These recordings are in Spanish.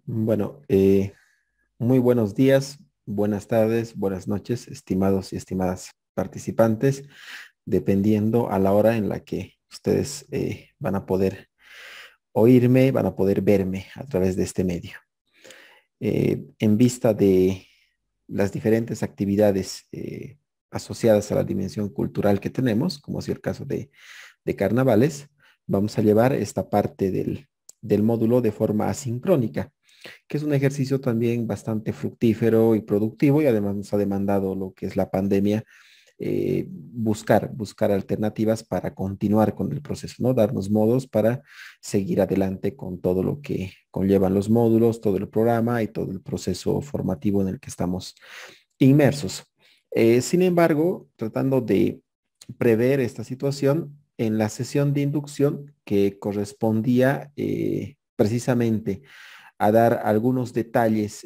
Bueno, muy buenos días, buenas tardes, buenas noches, estimados y estimadas participantes, dependiendo a la hora en la que ustedes van a poder oírme, van a poder verme a través de este medio. En vista de las diferentes actividades asociadas a la dimensión cultural que tenemos, como es el caso de carnavales, vamos a llevar esta parte del módulo de forma asincrónica, que es un ejercicio también bastante fructífero y productivo, y además nos ha demandado lo que es la pandemia, buscar alternativas para continuar con el proceso, ¿no? Darnos modos para seguir adelante con todo lo que conllevan los módulos, todo el programa y todo el proceso formativo en el que estamos inmersos. Sin embargo, tratando de prever esta situación, en la sesión de inducción que correspondía precisamente a dar algunos detalles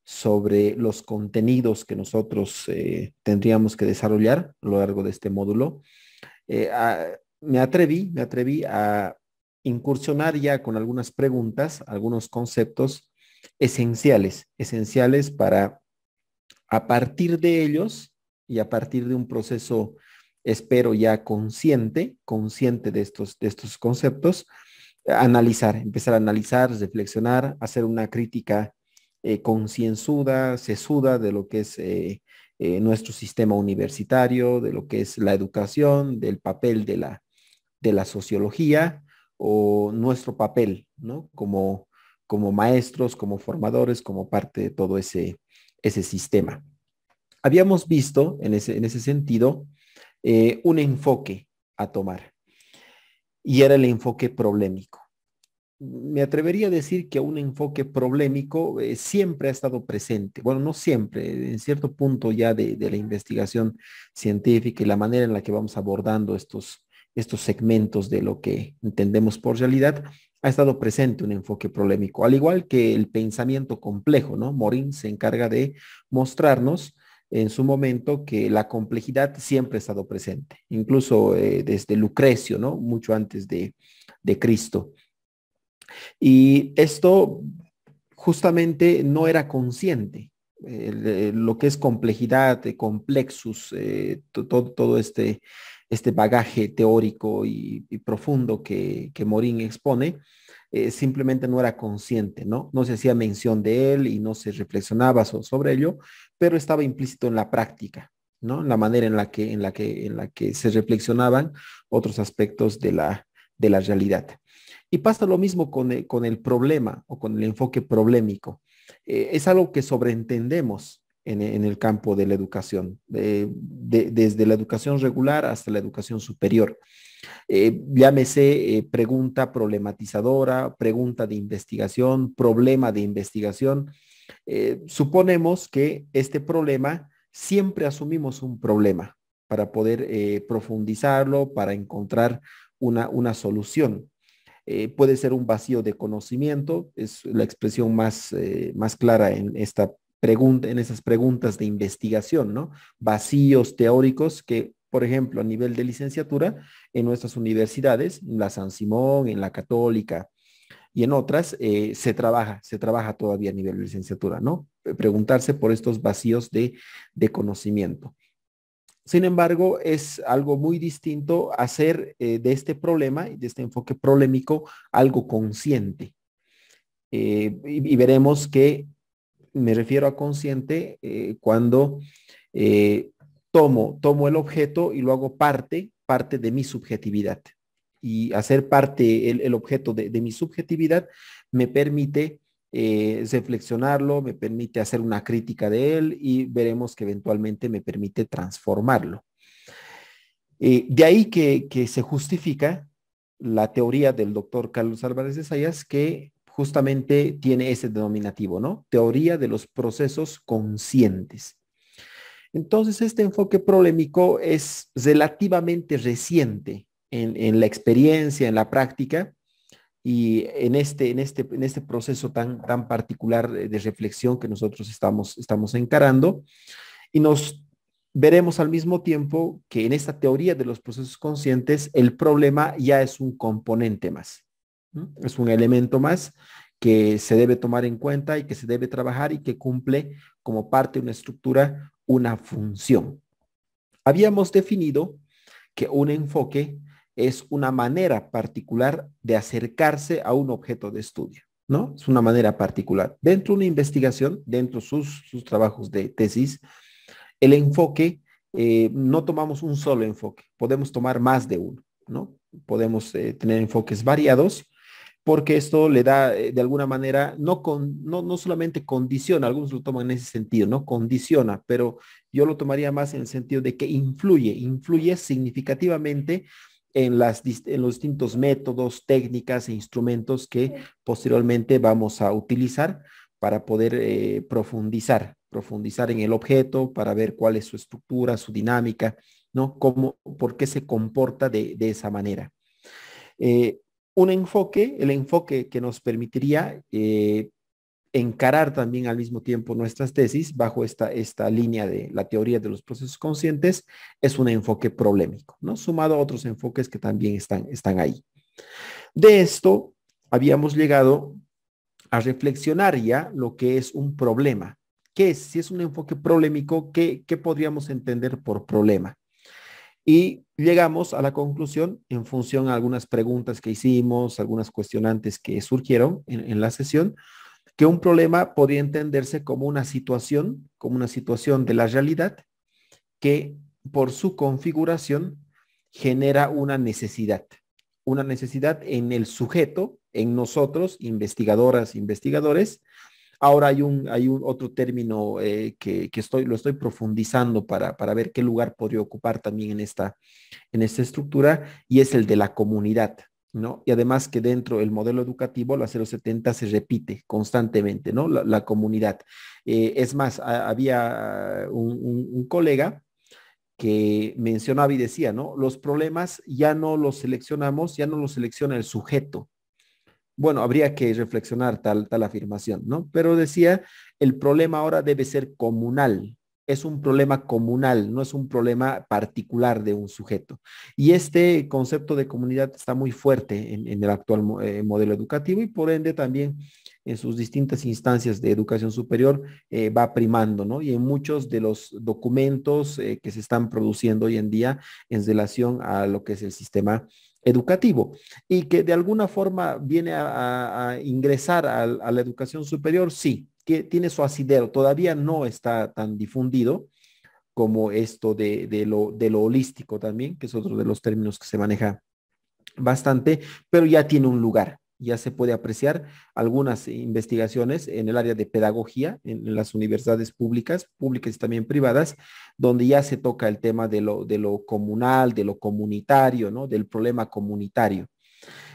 sobre los contenidos que nosotros tendríamos que desarrollar a lo largo de este módulo. Me atreví a incursionar ya con algunas preguntas, algunos conceptos esenciales para a partir de ellos y a partir de un proceso, espero ya consciente de estos conceptos, empezar a analizar, reflexionar, hacer una crítica concienzuda, sesuda de lo que es nuestro sistema universitario, de lo que es la educación, del papel de la sociología o nuestro papel, ¿no? Como maestros, como formadores, como parte de todo ese sistema. Habíamos visto en ese sentido un enfoque a tomar, y era el enfoque problemático. Me atrevería a decir que un enfoque problemático siempre ha estado presente. Bueno, no siempre, en cierto punto ya de la investigación científica y la manera en la que vamos abordando estos segmentos de lo que entendemos por realidad, ha estado presente un enfoque problemático, al igual que el pensamiento complejo, ¿no? Morin se encarga de mostrarnos en su momento que la complejidad siempre ha estado presente, incluso desde Lucrecio, ¿no? Mucho antes de Cristo. Y esto justamente no era consciente. Lo que es complejidad, complexus, todo este bagaje teórico y profundo que Morín expone, simplemente no era consciente, ¿no? No se hacía mención de él y no se reflexionaba sobre ello, pero estaba implícito en la práctica, ¿no? En la manera en la que se reflexionaban otros aspectos de la realidad. Y pasa lo mismo con el problema o con el enfoque problemático. Es algo que sobreentendemos en el campo de la educación, desde la educación regular hasta la educación superior. Llámese pregunta problematizadora, pregunta de investigación, problema de investigación. Suponemos que este problema, siempre asumimos un problema para poder profundizarlo, para encontrar una solución. Puede ser un vacío de conocimiento, es la expresión más clara en esta pregunta, en esas preguntas de investigación, ¿no? Vacíos teóricos que, por ejemplo, a nivel de licenciatura, en nuestras universidades, en la San Simón, en la Católica y en otras, se trabaja todavía a nivel de licenciatura, ¿no? Preguntarse por estos vacíos de conocimiento. Sin embargo, es algo muy distinto hacer de este problema y de este enfoque problemático algo consciente. Y veremos que me refiero a consciente cuando eh, tomo el objeto y lo hago parte de mi subjetividad. Y hacer parte el objeto de mi subjetividad me permite reflexionarlo, me permite hacer una crítica de él y veremos que eventualmente me permite transformarlo. De ahí que se justifica la teoría del doctor Carlos Álvarez de Sayas, que justamente tiene ese denominativo, ¿no? Teoría de los procesos conscientes. Entonces, este enfoque problemático es relativamente reciente en la experiencia, en la práctica, y en este proceso tan particular de reflexión que nosotros estamos encarando, y nos veremos al mismo tiempo que en esta teoría de los procesos conscientes, el problema ya es un componente más, ¿no? Es un elemento más que se debe tomar en cuenta y que se debe trabajar y que cumple como parte de una estructura una función. Habíamos definido que un enfoque es una manera particular de acercarse a un objeto de estudio, ¿no? Es una manera particular. Dentro de una investigación, dentro de sus trabajos de tesis, el enfoque, no tomamos un solo enfoque, podemos tomar más de uno, ¿no? Podemos tener enfoques variados porque esto le da, de alguna manera, no solamente condiciona, algunos lo toman en ese sentido, no condiciona, pero yo lo tomaría más en el sentido de que influye significativamente en los distintos métodos, técnicas e instrumentos que posteriormente vamos a utilizar para poder profundizar en el objeto, para ver cuál es su estructura, su dinámica, ¿no? Cómo, por qué se comporta de esa manera. Eh, el enfoque que nos permitiría encarar también al mismo tiempo nuestras tesis bajo esta línea de la teoría de los procesos conscientes, es un enfoque problemático, ¿no? Sumado a otros enfoques que también están ahí. De esto habíamos llegado a reflexionar ya lo que es un problema. ¿Qué es? Si es un enfoque problemático, ¿qué podríamos entender por problema? Y llegamos a la conclusión en función a algunas preguntas que hicimos, algunas cuestionantes que surgieron en la sesión, que un problema podría entenderse como una situación de la realidad que por su configuración genera una necesidad en el sujeto, en nosotros, investigadoras, investigadores. Ahora hay un otro término lo estoy profundizando para ver qué lugar podría ocupar también en esta estructura, y es el de la comunidad, ¿no? Y además que dentro del modelo educativo, la 070 se repite constantemente, ¿no? La comunidad. Es más, había un colega que mencionaba y decía, ¿no? Los problemas ya no los selecciona el sujeto. Bueno, habría que reflexionar tal afirmación, ¿no? Pero decía, el problema ahora debe ser comunal. Es un problema comunal, no es un problema particular de un sujeto. Y este concepto de comunidad está muy fuerte en el actual modelo educativo y por ende también en sus distintas instancias de educación superior va primando, ¿no? Y en muchos de los documentos que se están produciendo hoy en día en relación a lo que es el sistema educativo y que de alguna forma viene a ingresar a la educación superior, sí, tiene su asidero, todavía no está tan difundido como esto de lo holístico también, que es otro de los términos que se maneja bastante, pero ya tiene un lugar. Ya se puede apreciar algunas investigaciones en el área de pedagogía en las universidades públicas y también privadas, donde ya se toca el tema de lo comunal, de lo comunitario, ¿no? Del problema comunitario.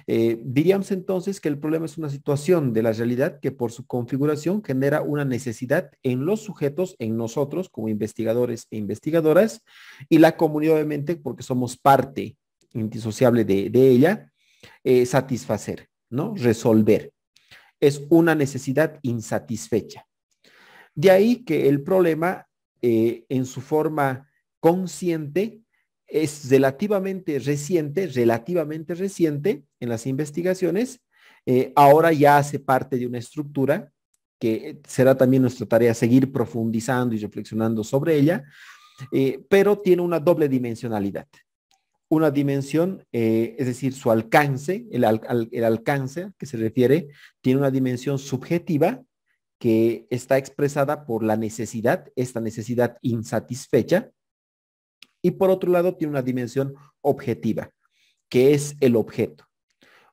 Diríamos entonces que el problema es una situación de la realidad que por su configuración genera una necesidad en los sujetos, en nosotros como investigadores e investigadoras, y la comunidad obviamente porque somos parte indisociable de ella, satisfacer, ¿no? Resolver. Es una necesidad insatisfecha. De ahí que el problema en su forma consciente es relativamente reciente en las investigaciones. Ahora ya hace parte de una estructura que será también nuestra tarea seguir profundizando y reflexionando sobre ella, pero tiene una doble dimensionalidad. Una dimensión, es decir, su alcance, el alcance que se refiere, tiene una dimensión subjetiva que está expresada por la necesidad, esta necesidad insatisfecha, y por otro lado tiene una dimensión objetiva, que es el objeto.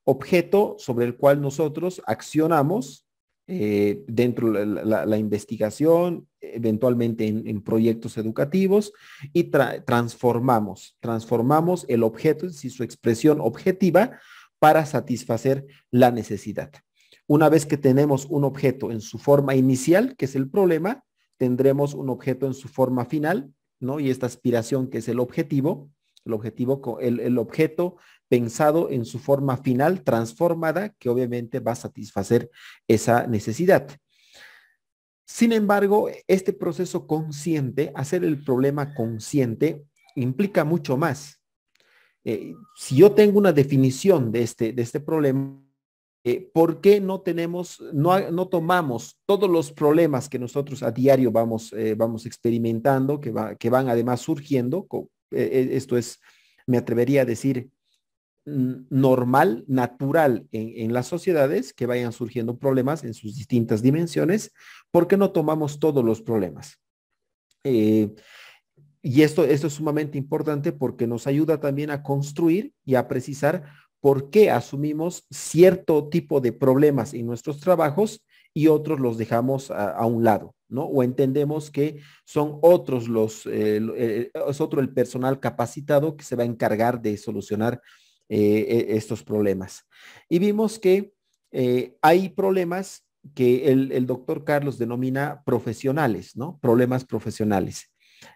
Objeto sobre el cual nosotros accionamos dentro de la investigación, eventualmente en proyectos educativos, y transformamos el objeto, es decir, su expresión objetiva, para satisfacer la necesidad. Una vez que tenemos un objeto en su forma inicial, que es el problema, tendremos un objeto en su forma final, ¿no? Y esta aspiración que es el objeto pensado en su forma final, transformada, que obviamente va a satisfacer esa necesidad. Sin embargo, este proceso consciente, hacer el problema consciente, implica mucho más. Si yo tengo una definición de este problema, ¿Por qué no tomamos todos los problemas que nosotros a diario vamos experimentando, que van además surgiendo? Esto es, me atrevería a decir, normal, natural en las sociedades, que vayan surgiendo problemas en sus distintas dimensiones. ¿Por qué no tomamos todos los problemas? Eh, y esto es sumamente importante porque nos ayuda también a construir y a precisar por qué asumimos cierto tipo de problemas en nuestros trabajos y otros los dejamos a un lado, ¿no? O entendemos que son otros es otro el personal capacitado que se va a encargar de solucionar estos problemas. Y vimos que hay problemas que el doctor Carlos denomina profesionales, ¿no? Problemas profesionales.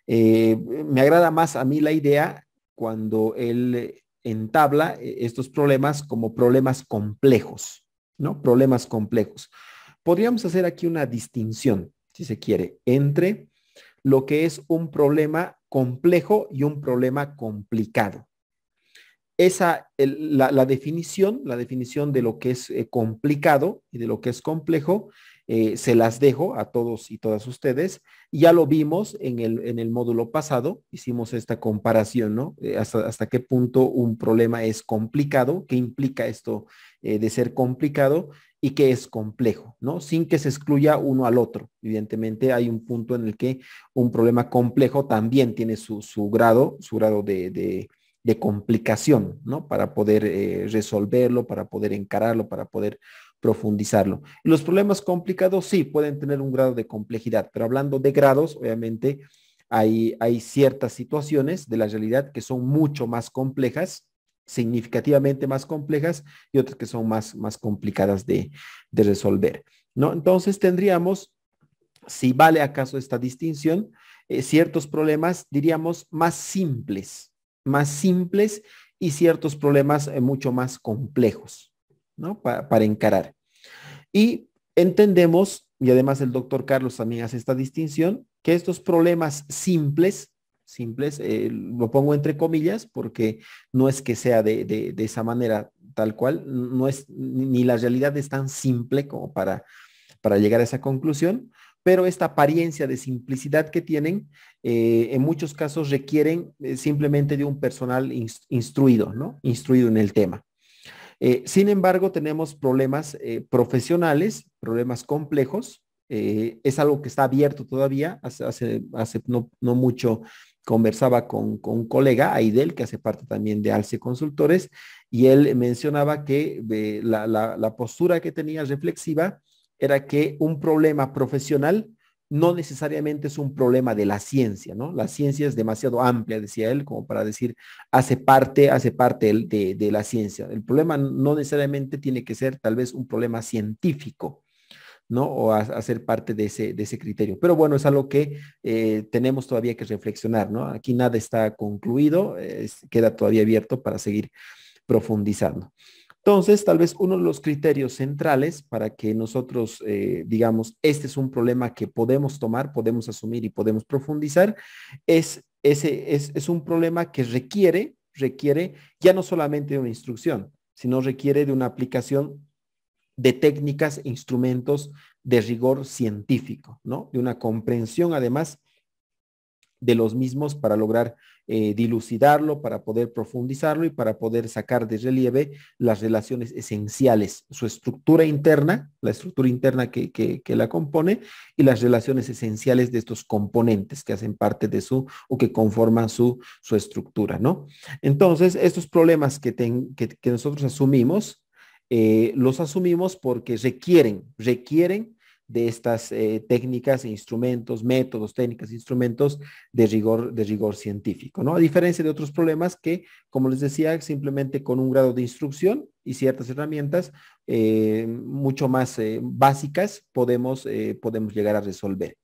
Me agrada más a mí la idea cuando él entabla estos problemas como problemas complejos, ¿no? Problemas complejos. Podríamos hacer aquí una distinción, si se quiere, entre lo que es un problema complejo y un problema complicado. La definición de lo que es complicado y de lo que es complejo, se las dejo a todos y todas ustedes. Ya lo vimos en el módulo pasado, hicimos esta comparación, ¿no? Hasta qué punto un problema es complicado, qué implica esto de ser complicado y qué es complejo, ¿no? Sin que se excluya uno al otro. Evidentemente hay un punto en el que un problema complejo también tiene su grado de complicación, ¿no? Para poder resolverlo, para poder encararlo, para poder profundizarlo. Y los problemas complicados sí pueden tener un grado de complejidad, pero hablando de grados, obviamente hay ciertas situaciones de la realidad que son mucho más complejas, significativamente más complejas, y otras que son más complicadas de resolver, ¿no? Entonces tendríamos, si vale acaso esta distinción, ciertos problemas, diríamos, más simples y ciertos problemas mucho más complejos, ¿no? Para encarar. Y entendemos, y además el doctor Carlos también hace esta distinción, que estos problemas simples, lo pongo entre comillas porque no es que sea de esa manera tal cual, no es, ni la realidad es tan simple como para llegar a esa conclusión, pero esta apariencia de simplicidad que tienen, en muchos casos requieren simplemente de un personal instruido, ¿no? Instruido en el tema. Sin embargo, tenemos problemas profesionales, problemas complejos. Es algo que está abierto todavía. Hace no mucho conversaba con un colega, Aidel, que hace parte también de Alce Consultores, y él mencionaba que la postura que tenía reflexiva era que un problema profesional no necesariamente es un problema de la ciencia, ¿no? La ciencia es demasiado amplia, decía él, como para decir, hace parte de la ciencia. El problema no necesariamente tiene que ser tal vez un problema científico, ¿no? O hacer parte de ese criterio. Pero bueno, es algo que tenemos todavía que reflexionar, ¿no? Aquí nada está concluido, queda todavía abierto para seguir profundizando. Entonces, tal vez uno de los criterios centrales para que nosotros digamos, este es un problema que podemos tomar, podemos asumir y podemos profundizar, es un problema que requiere ya no solamente de una instrucción, sino requiere de una aplicación de técnicas e instrumentos de rigor científico, ¿no? De una comprensión además de los mismos para lograr dilucidarlo, para poder profundizarlo y para poder sacar de relieve las relaciones esenciales, su estructura interna, la estructura interna que la compone y las relaciones esenciales de estos componentes que hacen parte de su o que conforman su estructura, ¿no? Entonces, estos problemas que nosotros asumimos, los asumimos porque requieren de estas técnicas, instrumentos, métodos, técnicas, instrumentos de rigor científico, ¿no? A diferencia de otros problemas que, como les decía, simplemente con un grado de instrucción y ciertas herramientas mucho más básicas podemos llegar a resolver.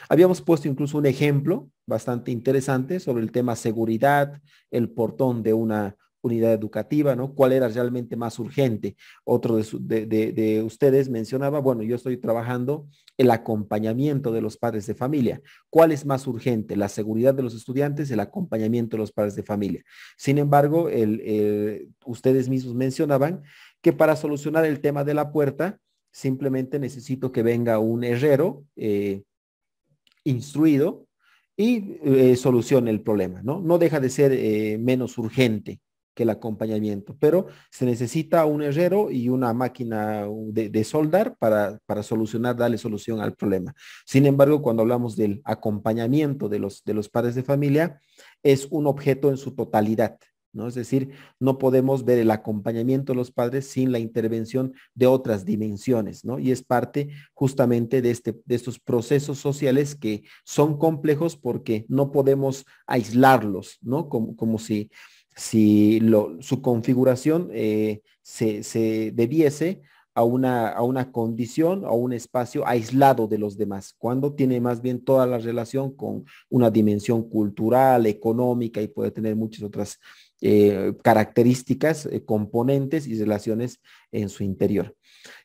Habíamos puesto incluso un ejemplo bastante interesante sobre el tema seguridad, el portón de una unidad educativa, ¿no? ¿Cuál era realmente más urgente? Otro de ustedes mencionaba, bueno, yo estoy trabajando el acompañamiento de los padres de familia. ¿Cuál es más urgente? La seguridad de los estudiantes, el acompañamiento de los padres de familia. Sin embargo, ustedes mismos mencionaban que para solucionar el tema de la puerta, simplemente necesito que venga un herrero instruido y solucione el problema, ¿no? No deja de ser menos urgente que el acompañamiento, pero se necesita un herrero y una máquina de soldar para solucionar, darle solución al problema. Sin embargo, cuando hablamos del acompañamiento de los padres de familia, es un objeto en su totalidad, ¿no? Es decir, no podemos ver el acompañamiento de los padres sin la intervención de otras dimensiones, ¿no? Y es parte justamente de estos procesos sociales que son complejos porque no podemos aislarlos, ¿no? Como si su configuración se debiese a una condición, a un espacio aislado de los demás, cuando tiene más bien toda la relación con una dimensión cultural, económica y puede tener muchas otras características, componentes y relaciones en su interior.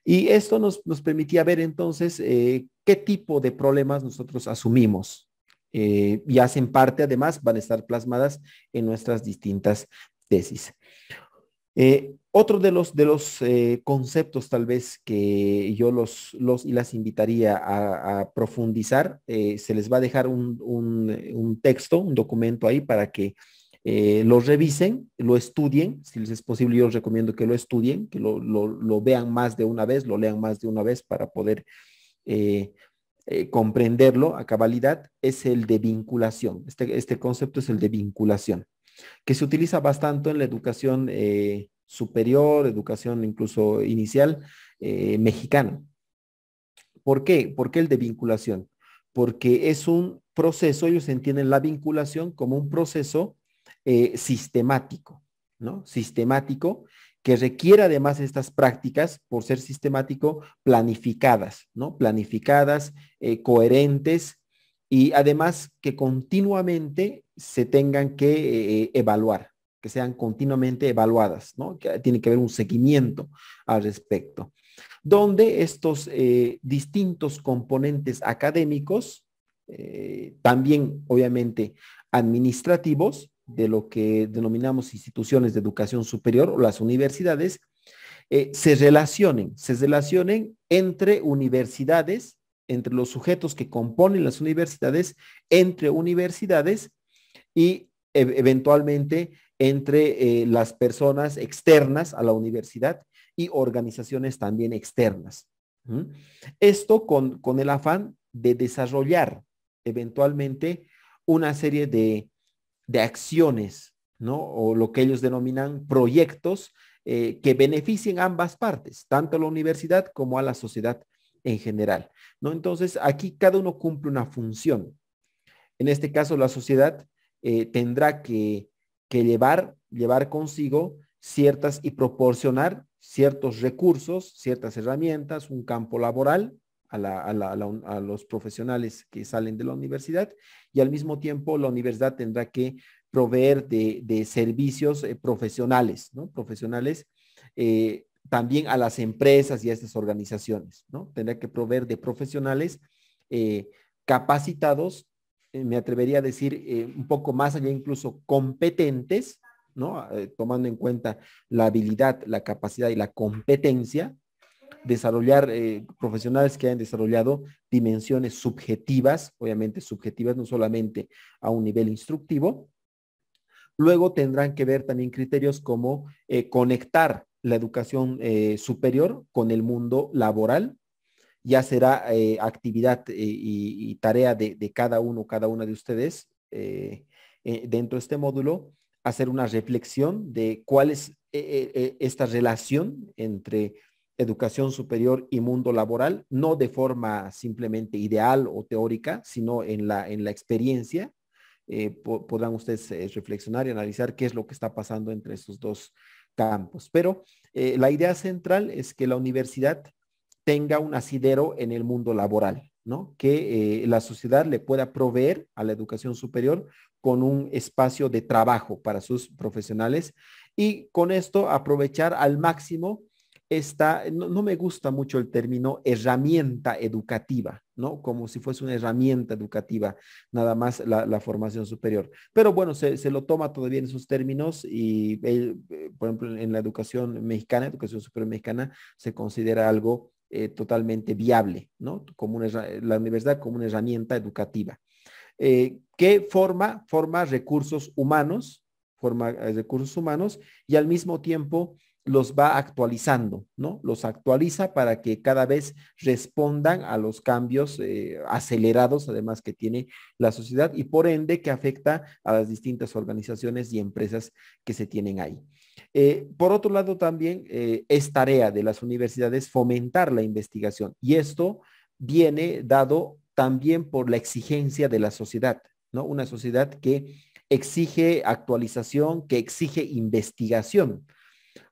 Y esto nos permitía ver entonces qué tipo de problemas nosotros asumimos y hacen parte, además, van a estar plasmadas en nuestras distintas tesis. Otro de los conceptos tal vez que yo los y las invitaría a profundizar, se les va a dejar un texto, un documento ahí para que lo revisen, lo estudien, si les es posible yo les recomiendo que lo estudien, que lo vean más de una vez, lo lean más de una vez para poder eh, comprenderlo a cabalidad, es el de vinculación. Este concepto es el de vinculación, que se utiliza bastante en la educación superior, educación incluso inicial mexicana. ¿Por qué? ¿Por qué el de vinculación? Porque es un proceso, ellos entienden la vinculación como un proceso sistemático, ¿no? Sistemático que requiere además estas prácticas, por ser sistemático, planificadas, ¿no? Planificadas, coherentes y además que continuamente se tengan que evaluar, que sean continuamente evaluadas, ¿no? Que tiene que haber un seguimiento al respecto donde estos distintos componentes académicos, también obviamente administrativos, de lo que denominamos instituciones de educación superior o las universidades, se relacionen entre universidades, entre los sujetos que componen las universidades, entre universidades y eventualmente entre las personas externas a la universidad y organizaciones también externas. ¿Mm? Esto con el afán de desarrollar eventualmente una serie de acciones, ¿no? O lo que ellos denominan proyectos que beneficien a ambas partes, tanto a la universidad como a la sociedad en general, ¿no? Entonces, aquí cada uno cumple una función. En este caso, la sociedad tendrá que llevar consigo ciertas y proporcionar ciertos recursos, ciertas herramientas, un campo laboral a los profesionales que salen de la universidad y al mismo tiempo la universidad tendrá que proveer de servicios profesionales, ¿no? Profesionales también a las empresas y a estas organizaciones, ¿no? Tendrá que proveer de profesionales capacitados, me atrevería a decir un poco más allá, incluso competentes, ¿no? Tomando en cuenta la habilidad, la capacidad y la competencia, desarrollar profesionales que hayan desarrollado dimensiones subjetivas, obviamente subjetivas, no solamente a un nivel instructivo. Luego tendrán que ver también criterios como conectar la educación superior con el mundo laboral, ya será actividad y tarea de cada uno, cada una de ustedes dentro de este módulo, hacer una reflexión de cuál es esta relación entre educación superior y mundo laboral, no de forma simplemente ideal o teórica, sino en la experiencia. Podrán ustedes reflexionar y analizar qué es lo que está pasando entre estos dos campos. Pero la idea central es que la universidad tenga un asidero en el mundo laboral, ¿no? Que la sociedad le pueda proveer a la educación superior con un espacio de trabajo para sus profesionales y con esto aprovechar al máximo no me gusta mucho el término herramienta educativa, ¿no? Como si fuese una herramienta educativa, nada más la formación superior. Pero bueno, se lo toma todavía en esos términos y, por ejemplo, en la educación mexicana, educación superior mexicana, se considera algo totalmente viable, ¿no? Como la universidad como una herramienta educativa. Que forma recursos humanos y al mismo tiempo los va actualizando, ¿no? Los actualiza para que cada vez respondan a los cambios acelerados, además que tiene la sociedad y por ende que afecta a las distintas organizaciones y empresas que se tienen ahí. Por otro lado, también es tarea de las universidades fomentar la investigación y esto viene dado también por la exigencia de la sociedad, ¿no? Una sociedad que exige actualización, que exige investigación.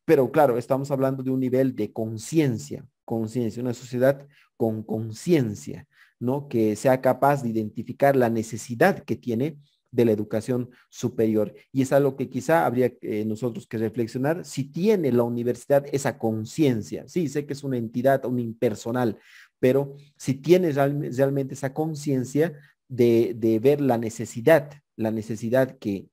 Pero claro, estamos hablando de un nivel de conciencia, una sociedad con conciencia, ¿no? Que sea capaz de identificar la necesidad que tiene de la educación superior. Y es algo que quizá habría nosotros que reflexionar si tiene la universidad esa conciencia. Sí, sé que es una entidad, un impersonal, pero si tiene realmente esa conciencia de ver la necesidad que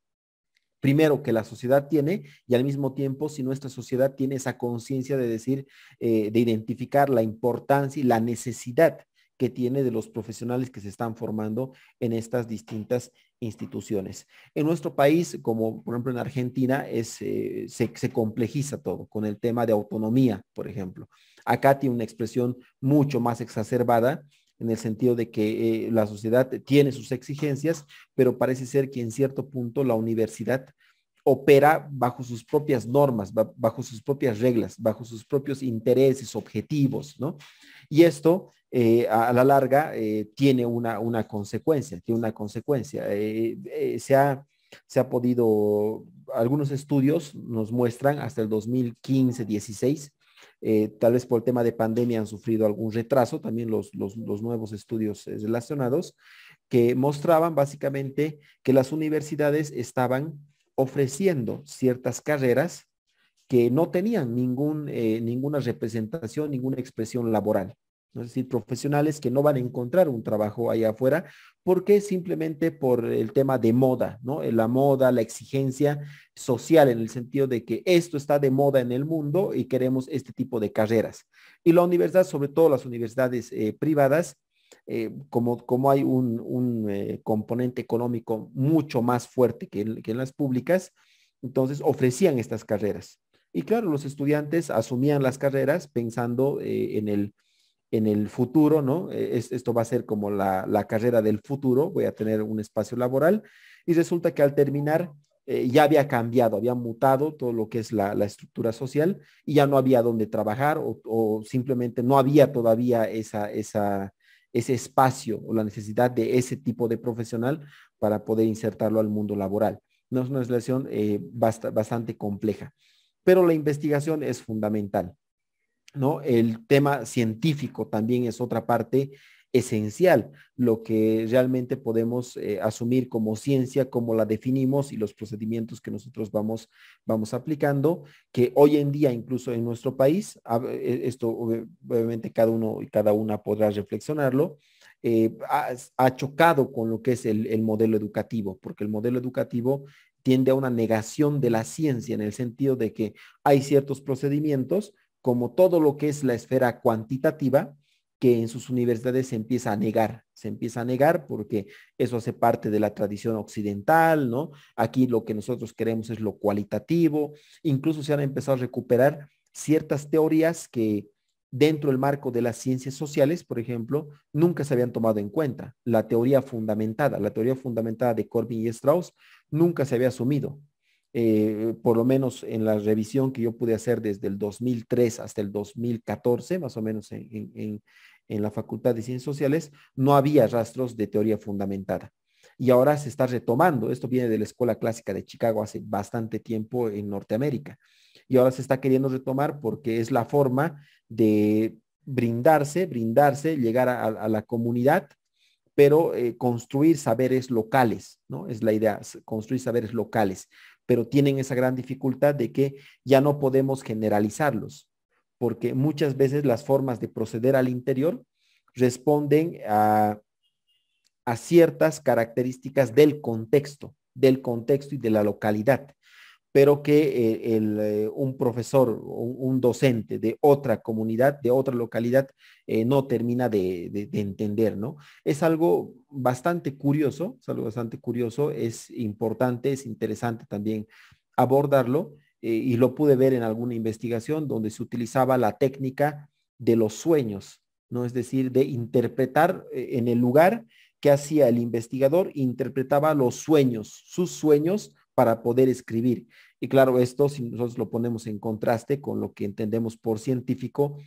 primero que la sociedad tiene y al mismo tiempo si nuestra sociedad tiene esa conciencia de decir, de identificar la importancia y la necesidad que tiene de los profesionales que se están formando en estas distintas instituciones. En nuestro país, como por ejemplo en Argentina, se complejiza todo con el tema de autonomía, por ejemplo. Acá tiene una expresión mucho más exacerbada en el sentido de que la sociedad tiene sus exigencias, pero parece ser que en cierto punto la universidad opera bajo sus propias normas, bajo sus propias reglas, bajo sus propios intereses, objetivos, ¿no? Y esto a la larga tiene una consecuencia, se ha podido, algunos estudios nos muestran hasta el 2015-16, tal vez por el tema de pandemia han sufrido algún retraso, también los nuevos estudios relacionados, que mostraban básicamente que las universidades estaban ofreciendo ciertas carreras que no tenían ninguna representación, ninguna expresión laboral. ¿No? Es decir, profesionales que no van a encontrar un trabajo allá afuera porque simplemente por el tema de moda, ¿no? La moda, la exigencia social en el sentido de que esto está de moda en el mundo y queremos este tipo de carreras. Y la universidad, sobre todo las universidades privadas, como hay un componente económico mucho más fuerte que en las públicas, entonces ofrecían estas carreras. Y claro, los estudiantes asumían las carreras pensando en el futuro, ¿no? Esto va a ser como la carrera del futuro, voy a tener un espacio laboral y resulta que al terminar ya había cambiado, había mutado todo lo que es la estructura social y ya no había dónde trabajar o simplemente no había todavía ese espacio o la necesidad de ese tipo de profesional para poder insertarlo al mundo laboral. No es una relación bastante compleja, pero la investigación es fundamental, ¿no? El tema científico también es otra parte esencial, lo que realmente podemos asumir como ciencia, como la definimos y los procedimientos que nosotros vamos aplicando, que hoy en día, incluso en nuestro país, esto obviamente cada uno y cada una podrá reflexionarlo, ha chocado con lo que es el modelo educativo, porque el modelo educativo tiende a una negación de la ciencia en el sentido de que hay ciertos procedimientos como todo lo que es la esfera cuantitativa, que en sus universidades se empieza a negar porque eso hace parte de la tradición occidental, ¿no? Aquí lo que nosotros queremos es lo cualitativo, incluso se han empezado a recuperar ciertas teorías que dentro del marco de las ciencias sociales, por ejemplo, nunca se habían tomado en cuenta. La teoría fundamentada de Corbin y Strauss nunca se había asumido. Por lo menos en la revisión que yo pude hacer desde el 2003 hasta el 2014, más o menos en la Facultad de Ciencias Sociales, no había rastros de teoría fundamentada. Y ahora se está retomando. Esto viene de la Escuela Clásica de Chicago hace bastante tiempo en Norteamérica. Y ahora se está queriendo retomar porque es la forma de brindarse, llegar a la comunidad, pero construir saberes locales, ¿no? Es la idea, construir saberes locales, pero tienen esa gran dificultad de que ya no podemos generalizarlos, porque muchas veces las formas de proceder al interior responden a ciertas características del contexto y de la localidad, pero que un profesor o un docente de otra comunidad, de otra localidad, no termina de entender, ¿no? Es algo bastante curioso, es importante, es interesante también abordarlo, y lo pude ver en alguna investigación donde se utilizaba la técnica de los sueños, ¿no? Es decir, de interpretar en el lugar que hacía el investigador, interpretaba los sueños, sus sueños para poder escribir. Y claro, esto, si nosotros lo ponemos en contraste con lo que entendemos por científico,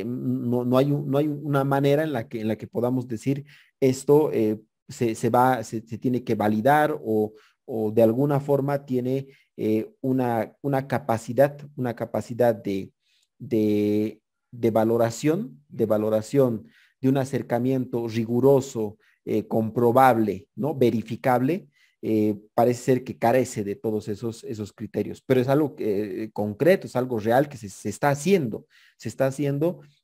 no hay una manera en la que podamos decir esto se tiene que validar o de alguna forma tiene una capacidad de valoración, de un acercamiento riguroso, comprobable, ¿no? Verificable. Parece ser que carece de todos esos criterios, pero es algo concreto, es algo real que se está haciendo,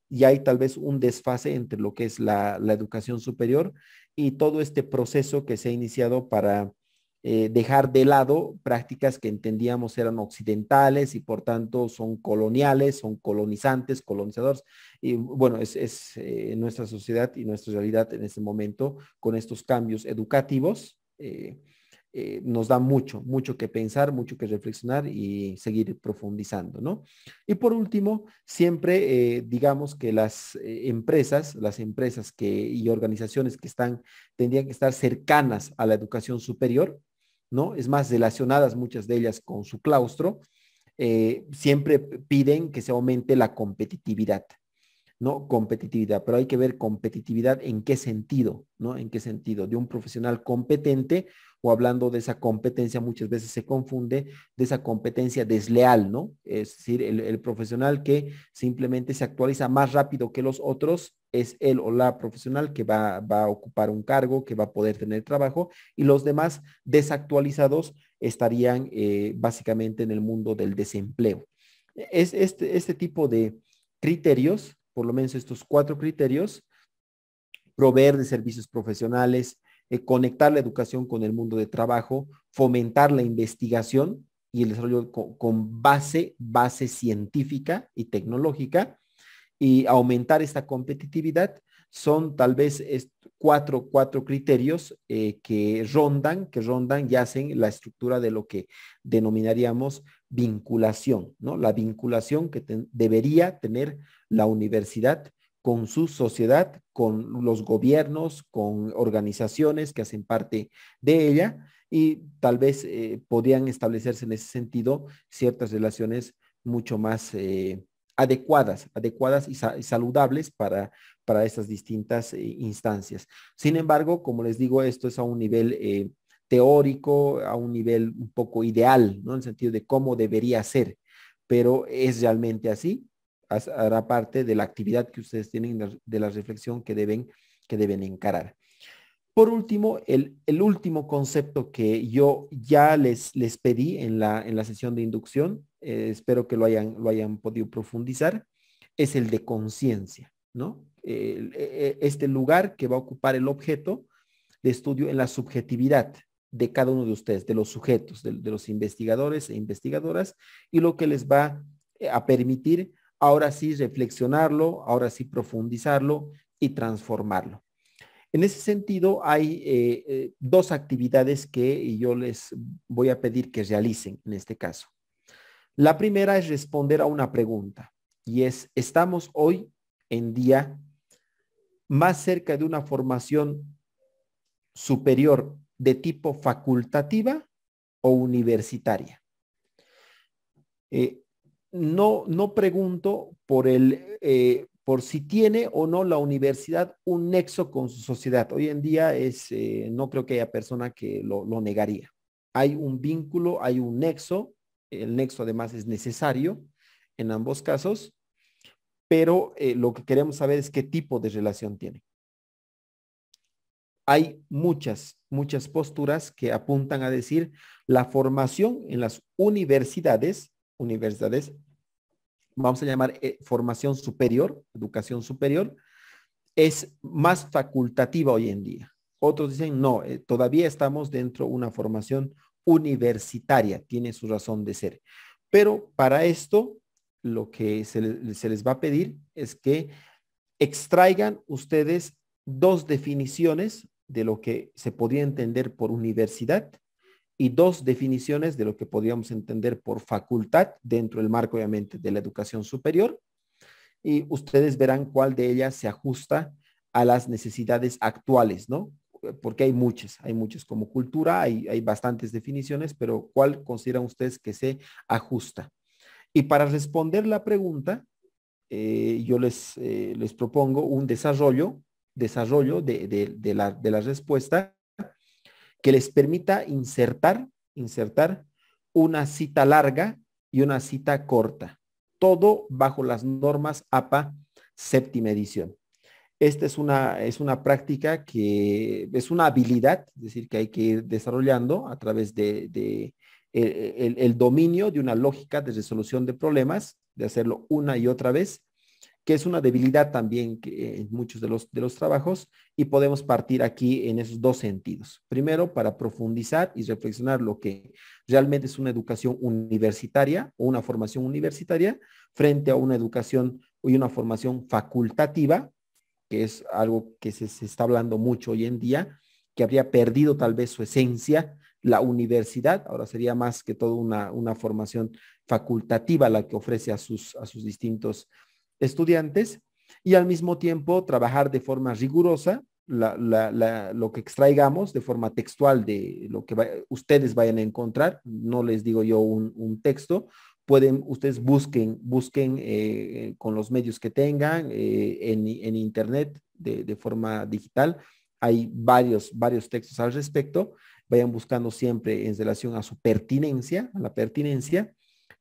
y hay tal vez un desfase entre lo que es la educación superior y todo este proceso que se ha iniciado para dejar de lado prácticas que entendíamos eran occidentales y por tanto son coloniales, son colonizantes, colonizadores. Y bueno, nuestra sociedad y nuestra realidad en este momento con estos cambios educativos. Nos da mucho que pensar, mucho que reflexionar y seguir profundizando, ¿no? Y por último, siempre digamos que las empresas y organizaciones que tendrían que estar cercanas a la educación superior, ¿no? Es más, relacionadas muchas de ellas con su claustro, siempre piden que se aumente la competitividad. ¿No? Competitividad, pero hay que ver competitividad en qué sentido, ¿no? En qué sentido. De un profesional competente o hablando de esa competencia, muchas veces se confunde de esa competencia desleal, ¿no? Es decir, el profesional que simplemente se actualiza más rápido que los otros es él o la profesional que va a ocupar un cargo, que va a poder tener trabajo, y los demás desactualizados estarían básicamente en el mundo del desempleo. Este tipo de criterios, por lo menos estos 4 criterios: proveer de servicios profesionales, conectar la educación con el mundo de trabajo, fomentar la investigación y el desarrollo con base científica y tecnológica, y aumentar esta competitividad. Son tal vez cuatro criterios que rondan y hacen la estructura de lo que denominaríamos vinculación, ¿no? La vinculación que debería tener la universidad con su sociedad, con los gobiernos, con organizaciones que hacen parte de ella, y tal vez podrían establecerse en ese sentido ciertas relaciones mucho más adecuadas y saludables para estas distintas instancias. Sin embargo, como les digo, esto es a un nivel teórico, a un nivel un poco ideal, ¿no? En el sentido de cómo debería ser, pero es realmente así. Hará parte de la actividad que ustedes tienen, de la reflexión que deben encarar. Por último, el último concepto que yo ya les pedí en la sesión de inducción, espero que lo hayan podido profundizar, es el de conciencia, ¿no? Este lugar que va a ocupar el objeto de estudio en la subjetividad de cada uno de ustedes, de los sujetos, de los investigadores e investigadoras, y lo que les va a permitir ahora sí reflexionarlo, ahora sí profundizarlo y transformarlo. En ese sentido, hay 2 actividades que yo les voy a pedir que realicen en este caso. La primera es responder a una pregunta, y ¿estamos hoy en día más cerca de una formación superior de tipo facultativa o universitaria? Eh, no pregunto por si tiene o no la universidad un nexo con su sociedad. Hoy en día no creo que haya persona que lo negaría. Hay un vínculo, hay un nexo. El nexo además es necesario en ambos casos, pero lo que queremos saber es qué tipo de relación tiene. Hay muchas posturas que apuntan a decir la formación en las universidades vamos a llamar formación superior, educación superior, es más facultativa hoy en día. Otros dicen, no, todavía estamos dentro de una formación universitaria, tiene su razón de ser. Pero para esto, lo que se les va a pedir es que extraigan ustedes dos definiciones de lo que se podría entender por universidad y dos definiciones de lo que podríamos entender por facultad dentro del marco, obviamente, de la educación superior. Y ustedes verán cuál de ellas se ajusta a las necesidades actuales, ¿no? Porque hay muchas como cultura, hay bastantes definiciones, pero ¿cuál consideran ustedes que se ajusta? Y para responder la pregunta, yo les propongo un desarrollo de la respuesta que les permita insertar una cita larga y una cita corta, todo bajo las normas APA séptima edición. Esta es una práctica que es una habilidad, es decir, que hay que ir desarrollando a través de el dominio de una lógica de resolución de problemas, de hacerlo una y otra vez, que es una debilidad también que, en muchos de los trabajos, y podemos partir aquí en esos dos sentidos. Primero, para profundizar y reflexionar lo que realmente es una educación universitaria o una formación universitaria frente a una educación y una formación facultativa, que es algo que se está hablando mucho hoy en día, que habría perdido tal vez su esencia, la universidad, ahora sería más que todo una formación facultativa la que ofrece a sus distintos estudiantes, y al mismo tiempo trabajar de forma rigurosa lo que extraigamos de forma textual de lo que ustedes vayan a encontrar. No les digo yo un texto, pueden, ustedes busquen con los medios que tengan en internet de forma digital. Hay varios textos al respecto. Vayan buscando siempre en relación a su pertinencia, a la pertinencia,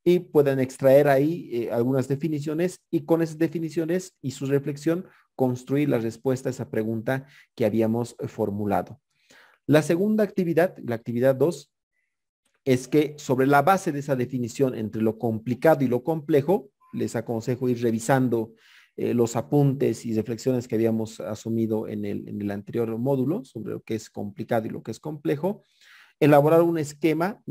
y puedan extraer ahí algunas definiciones y con esas definiciones y su reflexión construir la respuesta a esa pregunta que habíamos formulado. La segunda actividad, la actividad 2, es que sobre la base de esa definición entre lo complicado y lo complejo, les aconsejo ir revisando los apuntes y reflexiones que habíamos asumido en el anterior módulo sobre lo que es complicado y lo que es complejo, elaborar un esquema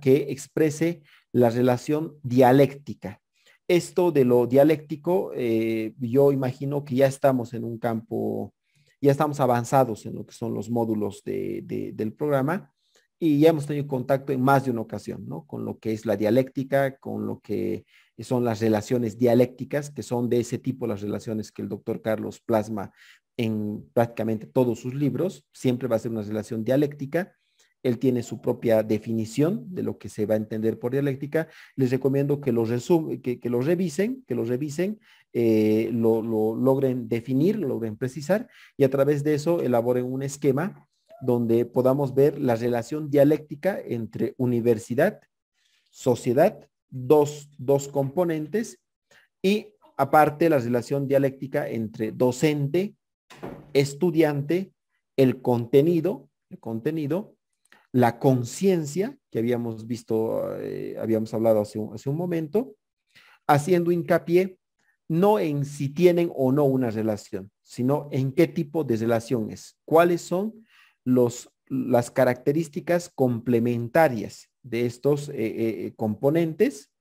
que exprese la relación dialéctica. Esto de lo dialéctico, yo imagino que ya estamos en un campo, ya estamos avanzados en lo que son los módulos del programa y ya hemos tenido contacto en más de una ocasión, ¿no? Con lo que es la dialéctica, con lo que son las relaciones dialécticas, que son de ese tipo las relaciones que el doctor Carlos plasma en prácticamente todos sus libros. Siempre va a ser una relación dialéctica. Él tiene su propia definición de lo que se va a entender por dialéctica. Les recomiendo que lo revisen, lo logren definir, lo logren precisar y a través de eso elaboren un esquema donde podamos ver la relación dialéctica entre universidad, sociedad, dos componentes, y aparte la relación dialéctica entre docente, estudiante, el contenido, la conciencia que habíamos visto, habíamos hablado hace un momento, haciendo hincapié no en si tienen o no una relación, sino en qué tipo de relación es, cuáles son las características complementarias de estos componentes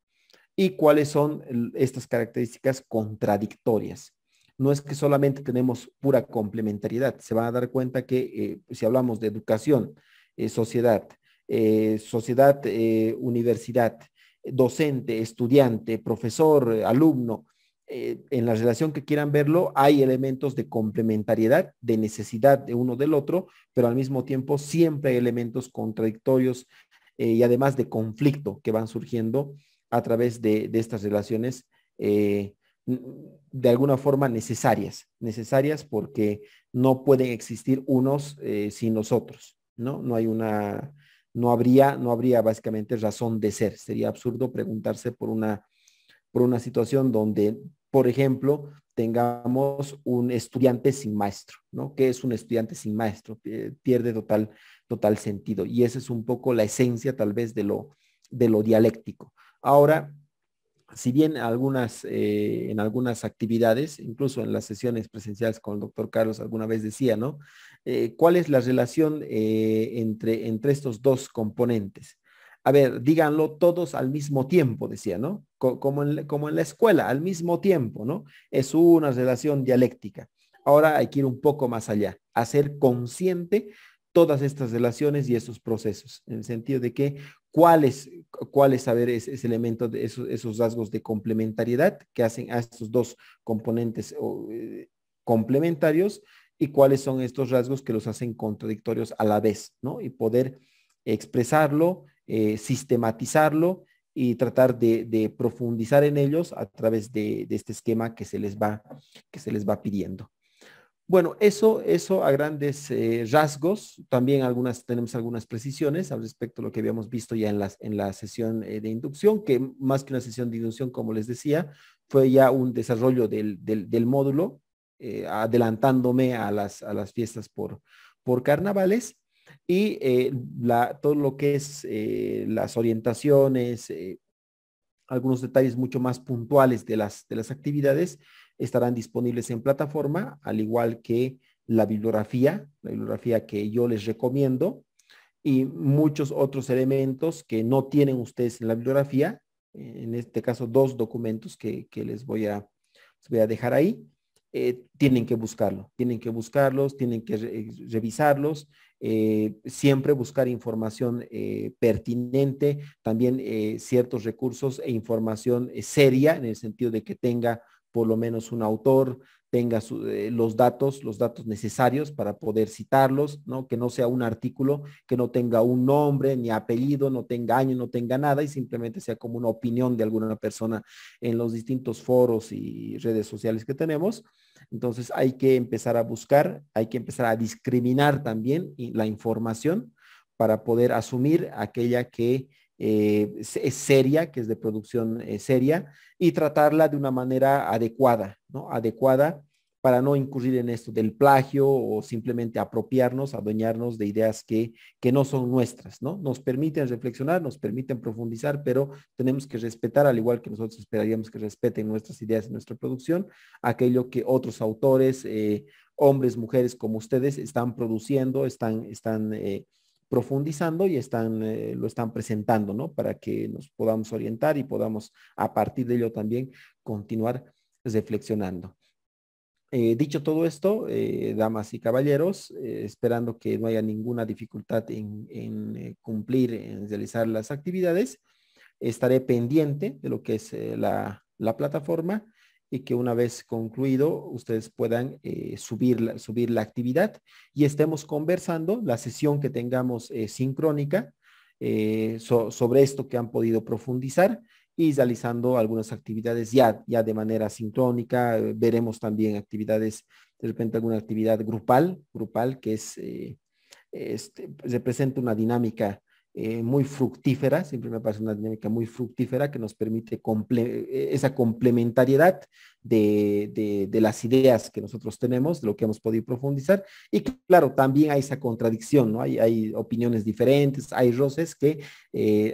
y cuáles son estas características contradictorias. No es que solamente tenemos pura complementariedad, se van a dar cuenta que si hablamos de educación, sociedad, universidad, docente, estudiante, profesor, alumno, en la relación que quieran verlo, hay elementos de complementariedad, de necesidad de uno del otro, pero al mismo tiempo siempre hay elementos contradictorios y además de conflicto que van surgiendo a través de estas relaciones de alguna forma necesarias porque no pueden existir unos sin los otros, ¿no? No habría básicamente razón de ser. Sería absurdo preguntarse por una situación donde, por ejemplo, tengamos un estudiante sin maestro, ¿no? ¿Qué es un estudiante sin maestro? Pierde total sentido. Y esa es un poco la esencia tal vez de lo dialéctico. Ahora, si bien en algunas actividades, incluso en las sesiones presenciales con el doctor Carlos alguna vez decía, ¿no? ¿Cuál es la relación entre estos dos componentes? A ver, díganlo todos al mismo tiempo, decía, ¿no? Como en la escuela, al mismo tiempo, ¿no? Es una relación dialéctica. Ahora hay que ir un poco más allá, hacer consciente todas estas relaciones y estos procesos, en el sentido de que cuáles saber ese elemento de esos rasgos de complementariedad que hacen a estos dos componentes complementarios y cuáles son estos rasgos que los hacen contradictorios a la vez, ¿no? Y poder expresarlo, sistematizarlo y tratar de profundizar en ellos a través de este esquema que se les va pidiendo. Bueno, eso a grandes rasgos. También tenemos algunas precisiones al respecto de lo que habíamos visto ya en la sesión de inducción, que más que una sesión de inducción, como les decía, fue ya un desarrollo del módulo, adelantándome a las fiestas por carnavales. Y todo lo que es las orientaciones, algunos detalles mucho más puntuales de las actividades estarán disponibles en plataforma, al igual que la bibliografía que yo les recomiendo y muchos otros elementos que no tienen ustedes en la bibliografía, en este caso dos documentos que les voy a dejar ahí. Tienen que buscarlos, tienen que revisarlos, siempre buscar información pertinente, también ciertos recursos e información seria en el sentido de que tenga por lo menos un autor, tenga los datos necesarios para poder citarlos, ¿no? Que no sea un artículo que no tenga un nombre ni apellido, no tenga año, no tenga nada y simplemente sea como una opinión de alguna persona en los distintos foros y redes sociales que tenemos. Entonces hay que empezar a buscar, hay que empezar a discriminar también la información para poder asumir aquella que es seria, que es de producción seria, y tratarla de una manera adecuada, ¿no? Adecuada para no incurrir en esto del plagio o simplemente apropiarnos, adueñarnos de ideas que no son nuestras, ¿no? Nos permiten reflexionar, nos permiten profundizar, pero tenemos que respetar, al igual que nosotros esperaríamos que respeten nuestras ideas y nuestra producción, aquello que otros autores, hombres, mujeres como ustedes, están produciendo, están profundizando y lo están presentando, ¿no? Para que nos podamos orientar y podamos a partir de ello también continuar reflexionando. Dicho todo esto, damas y caballeros, esperando que no haya ninguna dificultad en cumplir, en realizar las actividades, estaré pendiente de lo que es la plataforma y que una vez concluido ustedes puedan subir la actividad y estemos conversando la sesión que tengamos sincrónica sobre esto que han podido profundizar y realizando algunas actividades ya de manera sincrónica. Veremos también actividades, de repente alguna actividad grupal que representa una dinámica muy fructífera, siempre me parece una dinámica muy fructífera que nos permite esa complementariedad de las ideas que nosotros tenemos, de lo que hemos podido profundizar. Y claro, también hay esa contradicción, ¿no? Hay opiniones diferentes, hay roces que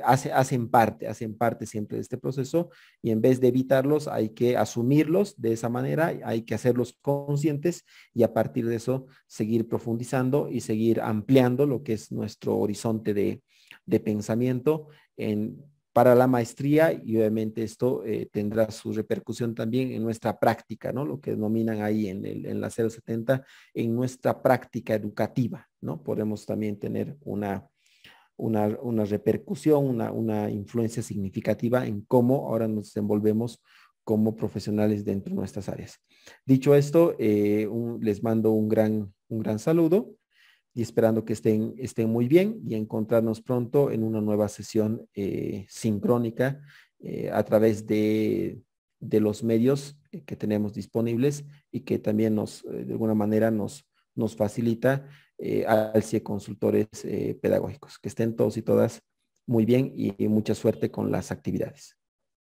hacen parte siempre de este proceso y en vez de evitarlos hay que asumirlos de esa manera, hay que hacerlos conscientes y a partir de eso seguir profundizando y seguir ampliando lo que es nuestro horizonte de pensamiento para la maestría y obviamente esto tendrá su repercusión también en nuestra práctica, ¿no? Lo que denominan ahí en la 070, en nuestra práctica educativa, ¿no? Podemos también tener una repercusión, una influencia significativa en cómo ahora nos desenvolvemos como profesionales dentro de nuestras áreas. Dicho esto, les mando un gran saludo y esperando que estén muy bien y encontrarnos pronto en una nueva sesión sincrónica a través de los medios que tenemos disponibles y que también de alguna manera nos facilita al CIE Consultores Pedagógicos. Que estén todos y todas muy bien y mucha suerte con las actividades.